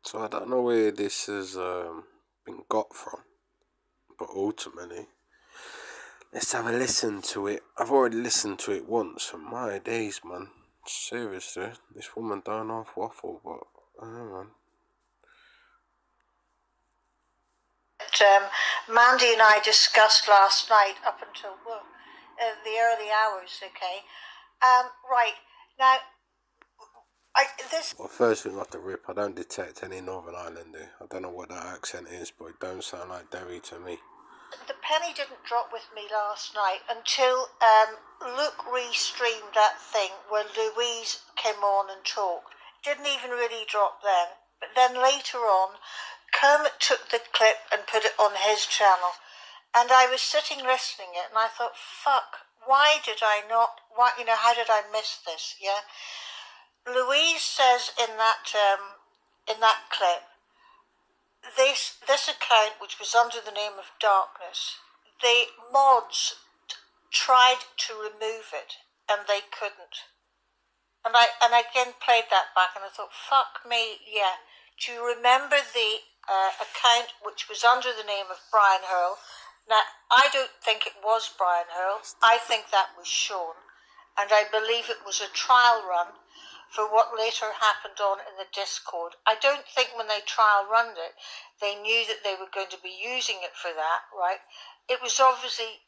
So I don't know where this has been got from, but ultimately, let's have a listen to it. I've already listened to it once, and my days, man. Seriously, this woman don't half waffle, but I don't know, man. Mandy and I discussed last night up until the early hours, okay? Right, now, Well, first thing off the rip, I don't detect any Northern Islander. I don't know what that accent is, but it don't sound like Derry to me. The penny didn't drop with me last night until Luke restreamed that thing where Louise came on and talked. It didn't even really drop then. But then later on, Kermit took the clip and put it on his channel. And I was sitting listening it and I thought, fuck, why did I not, how did I miss this, yeah? Louise says in that clip, this account, which was under the name of Darkness, the mods tried to remove it and they couldn't. And I again played that back and I thought, fuck me, yeah. Do you remember the account which was under the name of Brian Hurl? Now, I don't think it was Brian Hurl. I think that was Shaun. And I believe it was a trial run for what later happened on in the Discord. I don't think when they trial run it, they knew that they were going to be using it for that, right? It was obviously,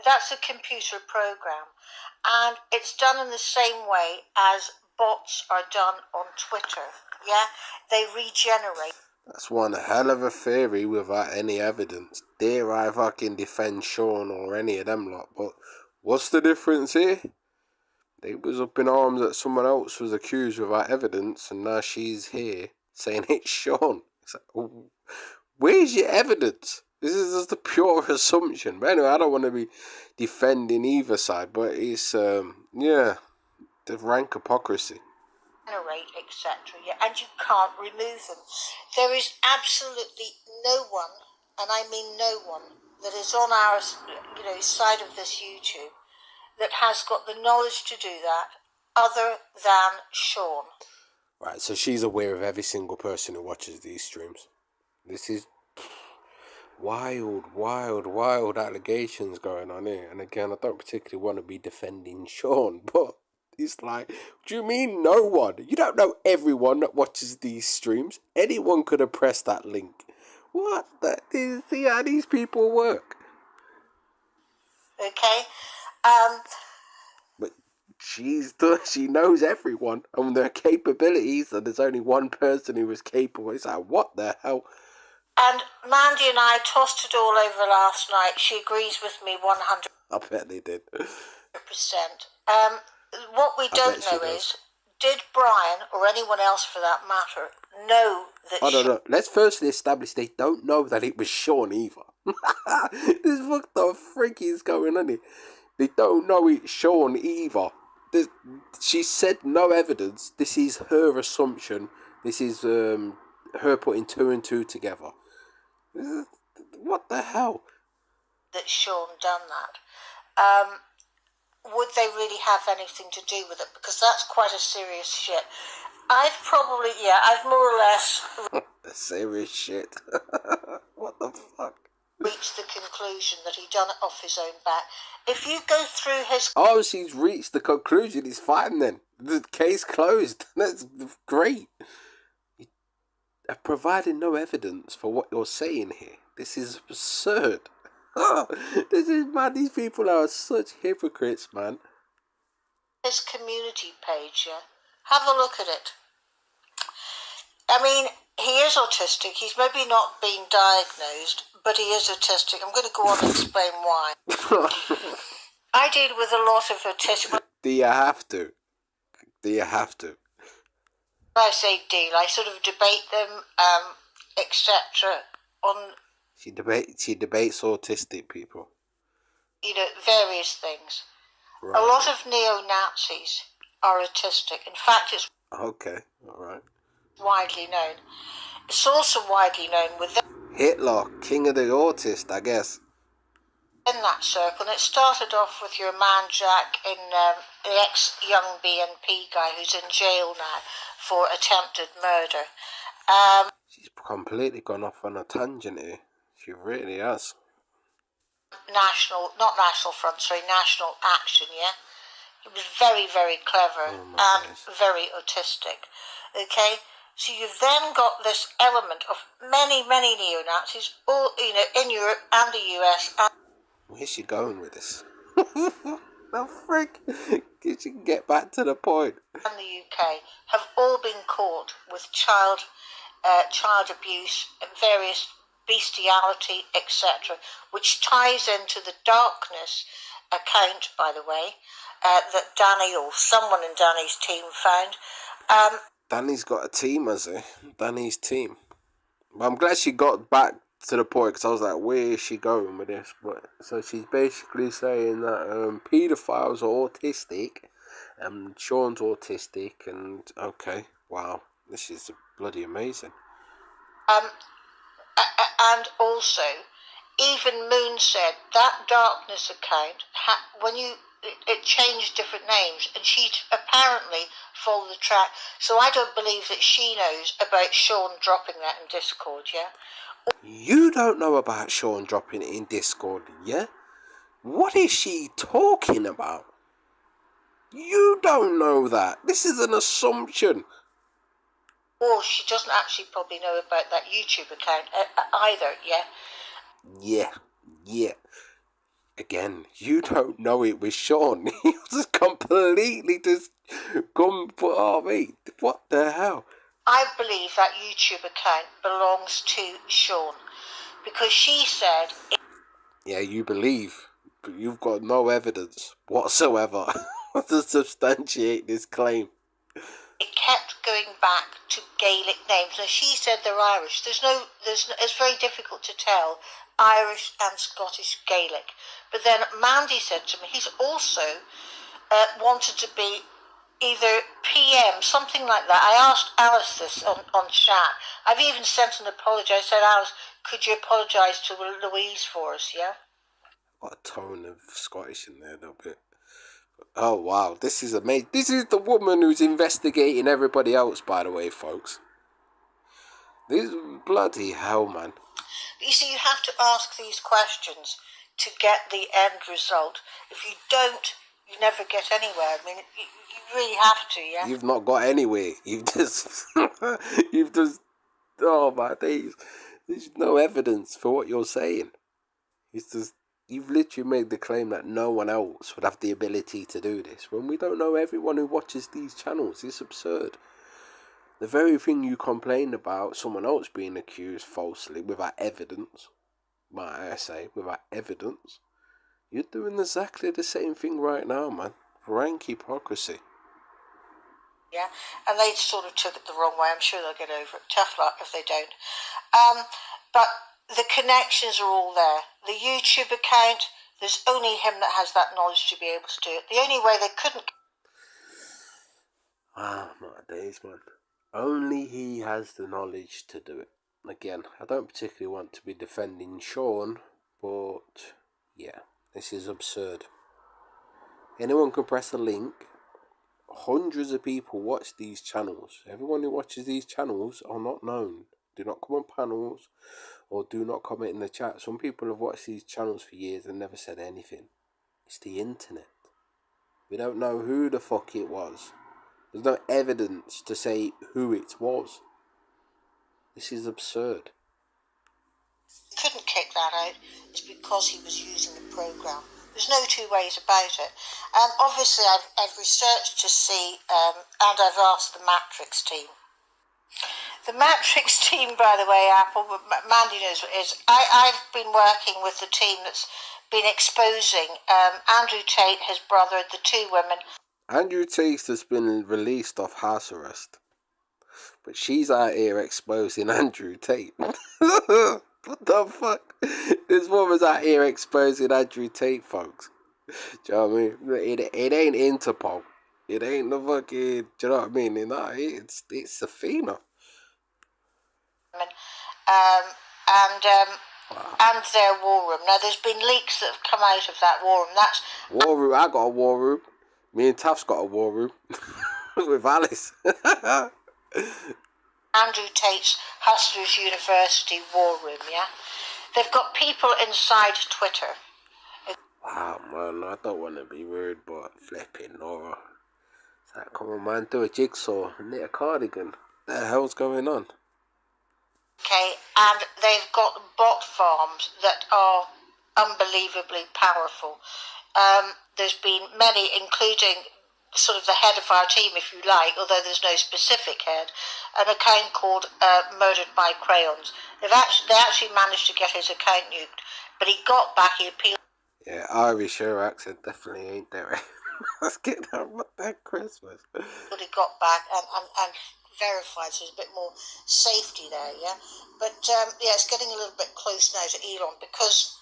that's a computer program. And it's done in the same way as bots are done on Twitter, yeah? They regenerate. That's one hell of a theory without any evidence. Dare I fucking defend Shaun or any of them lot, but what's the difference here? They was up in arms that someone else was accused without evidence, and now she's here saying it's Shaun. It's like, oh, where's your evidence? This is just a pure assumption. But anyway, I don't want to be defending either side, but it's, the rank hypocrisy. Generate, etc. Yeah, and you can't remove them. There is absolutely no one, and I mean no one, that is on our, side of this YouTube that has got the knowledge to do that other than Shaun. Right, so she's aware of every single person who watches these streams. This is wild allegations going on here. And again, I don't particularly want to be defending Shaun, but it's like, do you mean no one? You don't know everyone that watches these streams. Anyone could have pressed that link. What? See how these people work. Okay? But she knows everyone and their capabilities, and there's only one person who was capable. It's like, what the hell? And Mandy and I tossed it all over last night. She agrees with me 100%. I bet they did. What we don't know is, did Brian, or anyone else for that matter, know that... I don't know. Let's firstly establish they don't know that it was Shaun either. This what the freak is going on here? They don't know it's Shaun either. She said no evidence. This is her assumption. This is her putting two and two together. What the hell? That Shaun done that. Would they really have anything to do with it? Because that's quite a serious shit. I've more or less... serious shit. What the fuck? Reached the conclusion that he done it off his own back. If you go through his... Oh, she's reached the conclusion. He's fine then. The case closed. That's great. I've provided no evidence for what you're saying here. This is absurd. This is, man, these people are such hypocrites, man. His community page, yeah? Have a look at it. I mean, he is autistic. He's maybe not been diagnosed, but he is autistic. I'm going to go on and explain why. I deal with a lot of autistic... Do you have to? Do you have to? I say deal. I sort of debate them, etc. on... She debates autistic people. Various things. Right. A lot of neo-Nazis are autistic. In fact, it's... Okay, alright. Widely known. It's also widely known with... Hitler, king of the autist, I guess. In that circle, and it started off with your man Jack, the ex-young BNP guy who's in jail now for attempted murder. She's completely gone off on a tangent here. She really has. National Action, yeah? He was very, very clever and very autistic. Okay? So you've then got this element of many, many neo-Nazis, all, in Europe and the US. Where's she going with this? The frick? She can get back to the point. And the UK have all been caught with child abuse, various bestiality, etc., which ties into the darkness account, by the way, that Danny or someone in Danny's team found. Danny's got a team, has he? Danny's team. But I'm glad she got back to the point, because I was like, where is she going with this? But so she's basically saying that paedophiles are autistic, and Shaun's autistic, and okay, wow, this is bloody amazing. And also, even Moon said that darkness account, it changed different names, and she apparently followed the track. So I don't believe that she knows about Shaun dropping that in Discord, yeah? You don't know about Shaun dropping it in Discord, yeah? What is she talking about? You don't know that. This is an assumption. Or she doesn't actually probably know about that YouTube account either, yeah? Yeah. Again, you don't know it with Shaun. He was completely just come for, oh mate, what the hell? I believe that YouTube account belongs to Shaun, because she said... Yeah, you believe, but you've got no evidence whatsoever to substantiate this claim. It kept going back to Gaelic names. Now, she said they're Irish. It's very difficult to tell Irish and Scottish Gaelic. But then Mandy said to me, he's also wanted to be either PM, something like that. I asked Alice this on chat. I've even sent an apology. I said, Alice, could you apologise to Louise for us, yeah? Got a tone of Scottish in there a little bit. Oh, wow. This is amazing. This is the woman who's investigating everybody else, by the way, folks. This bloody hell, man. You see, you have to ask these questions to get the end result. If you don't, you never get anywhere. I mean, you really have to, yeah? You've not got anywhere. You've just... Oh, my days. There's no evidence for what you're saying. It's just... You've literally made the claim that no one else would have the ability to do this, when we don't know everyone who watches these channels. It's absurd. The very thing you complained about, someone else being accused falsely without evidence, might I say, without evidence, you're doing exactly the same thing right now, man. Rank hypocrisy. Yeah, and they sort of took it the wrong way. I'm sure they'll get over it. Tough luck if they don't. But the connections are all there. The YouTube account, there's only him that has that knowledge to be able to do it. The only way they couldn't... Ah, my days, man. Only he has the knowledge to do it. Again, I don't particularly want to be defending Shaun, but yeah, this is absurd. Anyone can press a link. Hundreds of people watch these channels. Everyone who watches these channels are not known. Do not come on panels or do not comment in the chat. Some people have watched these channels for years and never said anything. It's the internet. We don't know who the fuck it was. There's no evidence to say who it was. This is absurd. Couldn't kick that out. It's because he was using the program. There's no two ways about it. Obviously, I've researched to see, and I've asked the Matrix team. The Matrix team, by the way, Apple, Mandy knows what it is. I've been working with the team that's been exposing Andrew Tate, his brother, the two women. Andrew Tate has been released off house arrest, but she's out here exposing Andrew Tate. What the fuck? This woman's out here exposing Andrew Tate, folks. Do you know what I mean? It ain't Interpol. It ain't the fucking... Do you know what I mean? It's Athena. And their war room. Now, there's been leaks that have come out of that war room. That's war room. I got a war room. Me and Taff's got a war room with Alice. Andrew Tate's Hustlers University war room, yeah? They've got people inside Twitter. Wow, man, I don't want to be rude, but flipping Nora. It's like, come on, man, do a jigsaw, knit a cardigan. What the hell's going on? Okay, and they've got bot farms that are unbelievably powerful. There's been many, including sort of the head of our team, if you like, although there's no specific head, an account called Murdered by Crayons. They actually managed to get his account nuked, but he got back, he appealed. Yeah, Irish her accent definitely ain't there. Let's get that Christmas. But he got back and verified, so there's a bit more safety there, yeah? But yeah, it's getting a little bit close now to Elon, because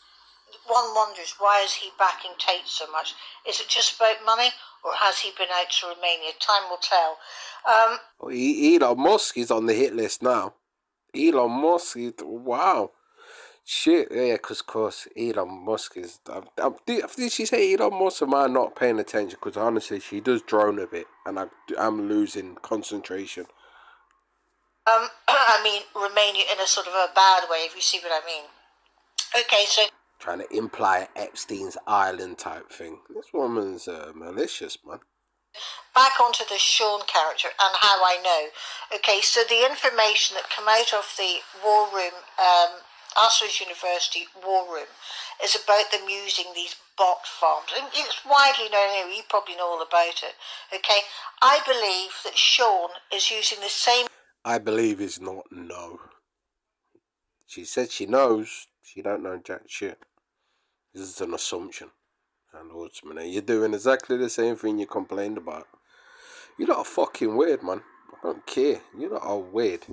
one wonders, why is he backing Tate so much? Is it just about money, or has he been out to Romania? Time will tell. Elon Musk is on the hit list now. Elon Musk is, wow. Shit, yeah, because, of course, Elon Musk is... did she say Elon Musk, or am I not paying attention? Because, honestly, she does drone a bit, and I'm losing concentration. I mean, Romania in a sort of a bad way, if you see what I mean. Okay, so... Trying to imply Epstein's Island type thing. This woman's malicious, man. Back onto the Shaun character and how I know. Okay, so the information that came out of the war room, Arthur's University war room, is about them using these bot farms. And it's widely known anyway, you probably know all about it. Okay, I believe that Shaun is using the same... I believe is not no. She said she knows. She don't know jack shit. This is an assumption. And ultimately, you're doing exactly the same thing you complained about. You're not fucking weird, man. I don't care. You're not all weird.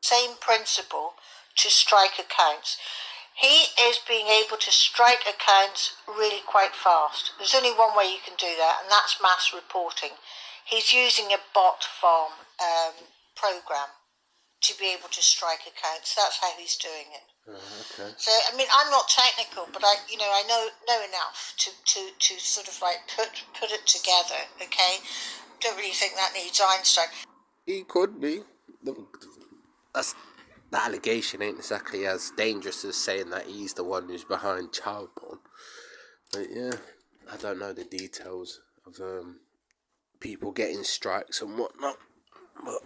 Same principle to strike accounts. He is being able to strike accounts really quite fast. There's only one way you can do that, and that's mass reporting. He's using a bot farm program to be able to strike accounts. That's how he's doing it. Okay. So, I mean, I'm not technical, but I know enough to sort of like put it together. Okay, don't really think that needs Einstein. He could be. That's, the allegation ain't exactly as dangerous as saying that he's the one who's behind child porn. But yeah, I don't know the details of people getting strikes and whatnot. But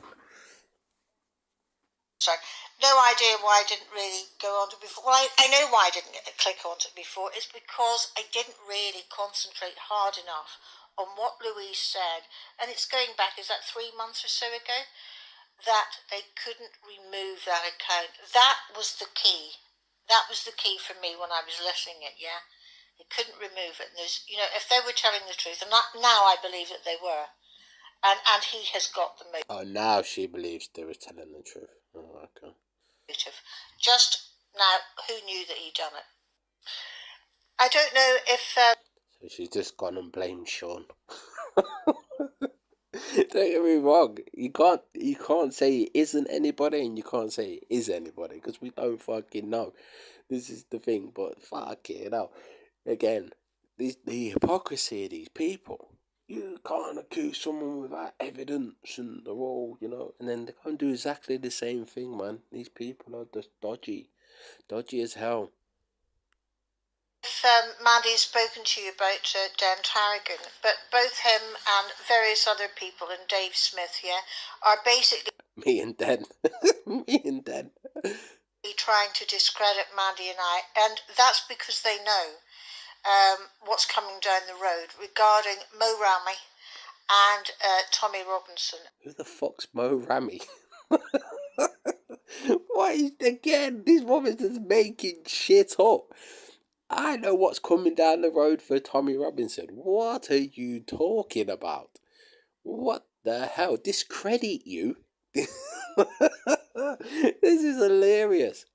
So, no idea why I didn't really go on to it before. Well, I know why I didn't click on to it before. It's because I didn't really concentrate hard enough on what Louise said. And it's going back, is that 3 months or so ago? That they couldn't remove that account. That was the key. That was the key for me when I was listening it, yeah? They couldn't remove it. And there's, if they were telling the truth, and now I believe that they were. And he has got the motive. oh, now she believes they were telling the truth. Oh, okay. Just now, who knew that he'd done it? I don't know if... So she's just gone and blamed Shaun. Don't get me wrong. You can't say it isn't anybody, and you can't say it is anybody, because we don't fucking know. This is the thing. But fuck it out. Again, the hypocrisy of these people. You can't accuse someone without evidence, and they're all, and then they can't do exactly the same thing, man. These people are just dodgy as hell. If Mandy's spoken to you about Dan Tarragon, but both him and various other people, and Dave Smith, yeah, are basically... Me and Dan. Me and Dan. Trying to discredit Mandy and I, and that's because they know what's coming down the road regarding Mo Rami and Tommy Robinson. Who the fuck's Mo Rami? Why, again, this woman's just making shit up. I know what's coming down the road for Tommy Robinson. What are you talking about? What the hell? Discredit you? This is hilarious.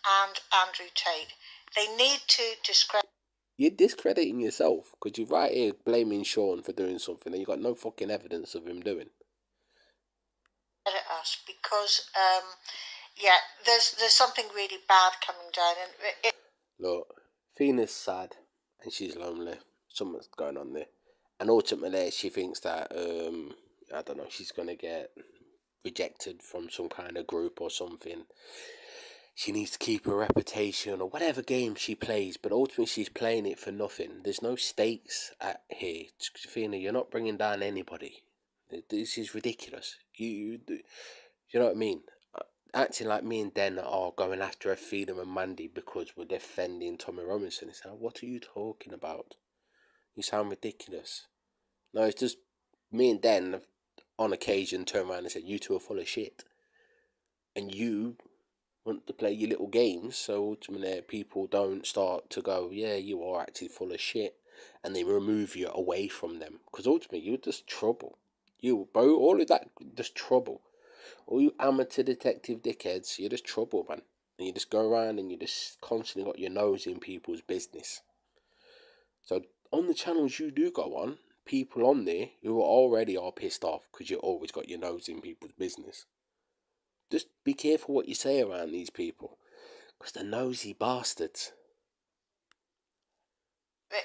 And Andrew Tate. They need to discredit... You're discrediting yourself, because you're right here blaming Shaun for doing something and you got no fucking evidence of him doing. Us, because yeah, there's something really bad coming down, and look, Athena's sad and she's lonely. Something's going on there, and ultimately she thinks that I don't know, she's gonna get rejected from some kind of group or something. She needs to keep her reputation or whatever game she plays, but ultimately she's playing it for nothing. There's no stakes at here. Athena, you're not bringing down anybody. This is ridiculous. You know what I mean? Acting like me and Den are going after Athena and Mandy because we're defending Tommy Robinson. It's like, what are you talking about? You sound ridiculous. No, it's just me and Den have, on occasion, turn around and said, you two are full of shit. And you want to play your little games, so ultimately people don't start to go, yeah, you are actually full of shit, and they remove you away from them. Because ultimately, you're just trouble. You, bro, all of that, just trouble. All you amateur detective dickheads, you're just trouble, man. And you just go around and you just constantly got your nose in people's business. So on the channels you do go on, people on there who already are pissed off because you always got your nose in people's business. Just be careful what you say around these people, because they're nosy bastards.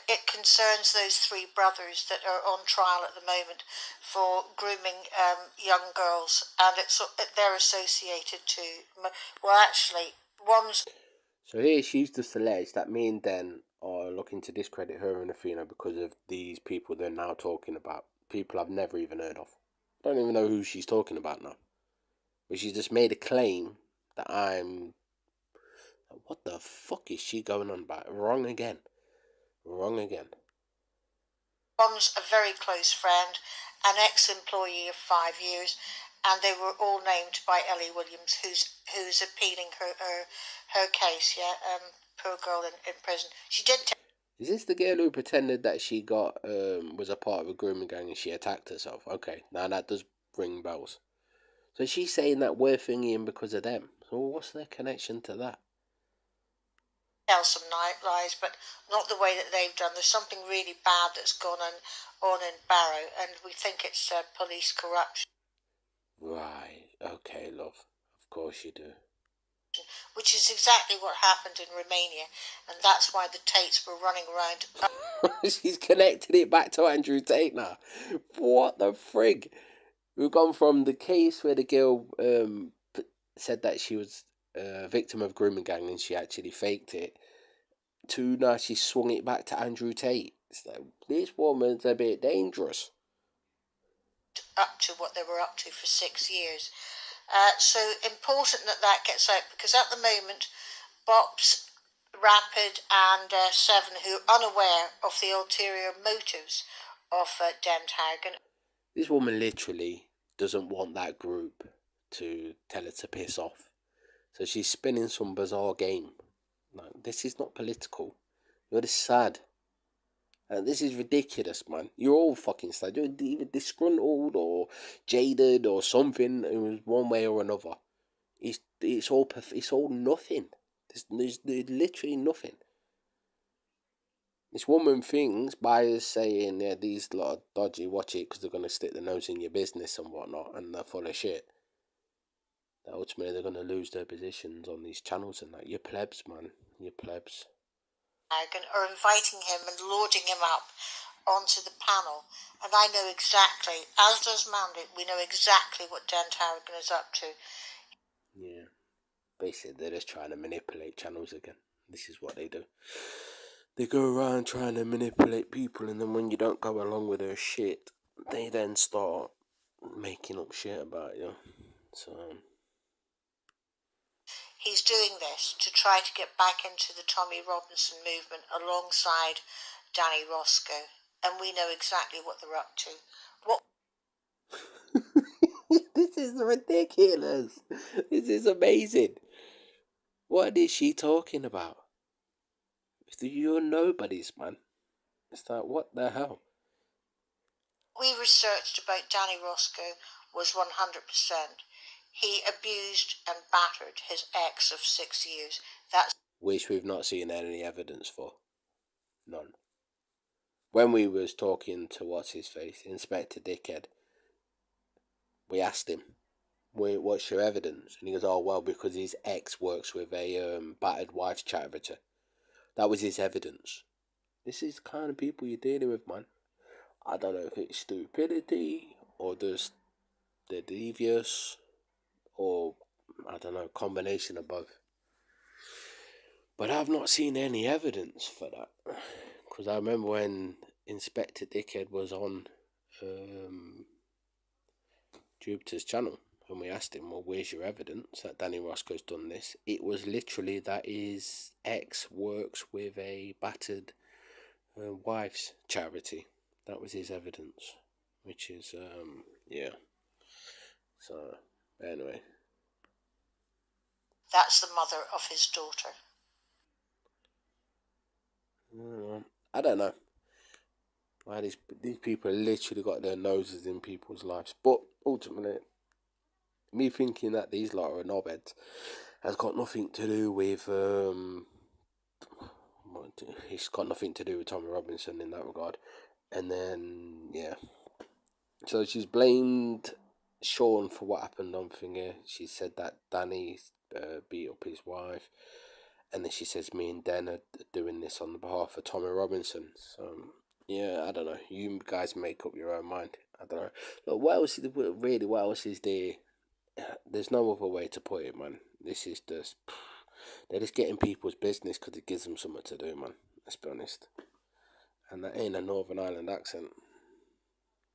It concerns those three brothers that are on trial at the moment for grooming young girls, and they're associated to. Well, actually, one's. So here she's just alleged that me and Den are looking to discredit her and Athena because of these people they're now talking about. People I've never even heard of. I don't even know who she's talking about now. But she's just made a claim that I'm... What the fuck is she going on about? Wrong again. Wrong again. One's a very close friend, an ex-employee of 5 years, and they were all named by Ellie Williams, who's appealing her case. Yeah, poor girl in prison. She did. Is this the girl who pretended that she got was a part of a grooming gang and she attacked herself? Okay, now that does ring bells. So she's saying that we're thinking because of them. So what's their connection to that? Tell some lies, but not the way that they've done. There's something really bad that's gone on in Barrow, and we think it's police corruption. Right, okay, love. Of course you do. Which is exactly what happened in Romania, and that's why the Tates were running around. She's connected it back to Andrew Tate now. What the frig? We've gone from the case where the girl said that she was a victim of grooming gang and she actually faked it, to now she swung it back to Andrew Tate. It's like, this woman's a bit dangerous. Up to what they were up to for 6 years. So important that gets out, because at the moment, Bops, Rapid and Seven, who are unaware of the ulterior motives of Den Haugen. This woman literally doesn't want that group to tell her to piss off. So she's spinning some bizarre game. Like, this is not political. You're just sad. And this is ridiculous, man. You're all fucking sad. You're either disgruntled or jaded or something in one way or another. It's all nothing. There's literally nothing. This woman thinks by saying, yeah, these lot are dodgy, watch it because they're going to stick their nose in your business and whatnot, and they're full of shit. That ultimately they're going to lose their positions on these channels and that. You're plebs, man. You're plebs. Are inviting him and lording him up onto the panel. And I know exactly, as does Mandy, we know exactly what Den Haugen is up to. Yeah. Basically, they're just trying to manipulate channels again. This is what they do. They go around trying to manipulate people, and then when you don't go along with their shit, they then start making up shit about you. So he's doing this to try to get back into the Tommy Robinson movement alongside Danny Roscoe, and we know exactly what they're up to. What? This is ridiculous. This is amazing. What is she talking about? You're nobodies, man. It's like, what the hell? We researched about Danny Roscoe was 100%. He abused and battered his ex of 6 years. That's Which we've not seen any evidence for. None. When we was talking to what's his face, Inspector Dickhead, we asked him, what's your evidence? And he goes, oh well, because his ex works with a battered wife's charity. That was his evidence. This is the kind of people you're dealing with, man. I don't know if it's stupidity or just they're devious. I don't know, combination of both. But I've not seen any evidence for that. Because I remember when Inspector Dickhead was on Jupiter's channel, and we asked him, well, where's your evidence that Danny Roscoe's done this? It was literally that his ex works with a battered wife's charity. That was his evidence, which is, yeah. So, anyway. That's the mother of his daughter. I don't know why these people literally got their noses in people's lives. But ultimately, me thinking that these lot are knobheads has got nothing to do with it's got nothing to do with Tommy Robinson in that regard. And then yeah, so she's blamed Shaun for what happened on Finger. She said that Danny beat up his wife, and then she says me and Den are doing this on the behalf of Tommy Robinson. So yeah, I don't know. You guys make up your own mind. I don't know. Look, what else is there? There's no other way to put it, man. This is just, they're just getting people's business because it gives them something to do, man. Let's be honest. And that ain't a Northern Ireland accent.